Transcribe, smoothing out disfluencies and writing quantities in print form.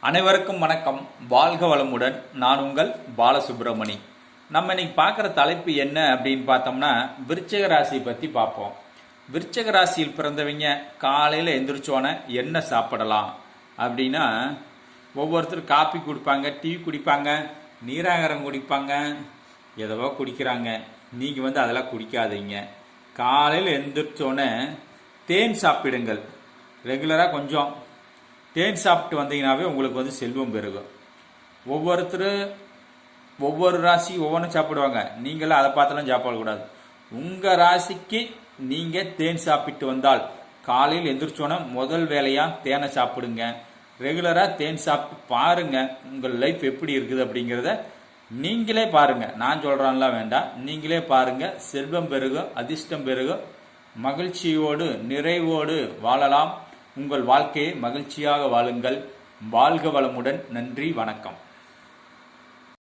அனைவருக்கும் வணக்கம். வாழ்க வளமுடன். நான் உங்கள் பாலசுப்ரமணி. நம்ம இன்னைக்கு பார்க்குற தலைப்பு என்ன அப்படின்னு பார்த்தோம்னா, விருச்சிக ராசி பற்றி பார்ப்போம். விருச்சிக ராசியில் பிறந்தவங்க காலையில் எந்திரிச்சோன்னே என்ன சாப்பிடலாம் அப்படின்னா, ஒவ்வொருத்தரும் காப்பி குடிப்பாங்க, டீ குடிப்பாங்க, நீராகாரம் குடிப்பாங்க, எதவோ குடிக்கிறாங்க. நீங்கள் அதெல்லாம் குடிக்காதீங்க. காலையில் எந்திரிச்சோன்னே தேன் சாப்பிடுங்கள். ரெகுலராக கொஞ்சம் தேன் சாப்பிட்டு வந்தீங்கன்னாவே உங்களுக்கு செல்வம் பெருகும். ஒவ்வொரு ராசி ஒவ்வொன்றும் சாப்பிடுவாங்க. நீங்களும் அதை பார்த்தெல்லாம் சாப்பிடக்கூடாது. உங்கள் ராசிக்கு நீங்கள் தேன் சாப்பிட்டு வந்தால் காலையில் எந்திரிச்சோன்னா முதல் வேலையாக தேனை சாப்பிடுங்க. ரெகுலராக தேன் சாப்பிட்டு பாருங்கள் உங்கள் லைஃப் எப்படி இருக்குது அப்படிங்கிறத நீங்களே பாருங்கள். நான் சொல்கிறான்லாம் வேண்டாம், நீங்களே பாருங்கள். செல்வம் பெருகும், அதிர்ஷ்டம் பெருகும், மகிழ்ச்சியோடு நிறைவோடு வாழலாம். உங்கள் வாழ்க்கையை மகிழ்ச்சியாக வாழுங்கள். வாழ்க வளமுடன். நன்றி, வணக்கம்.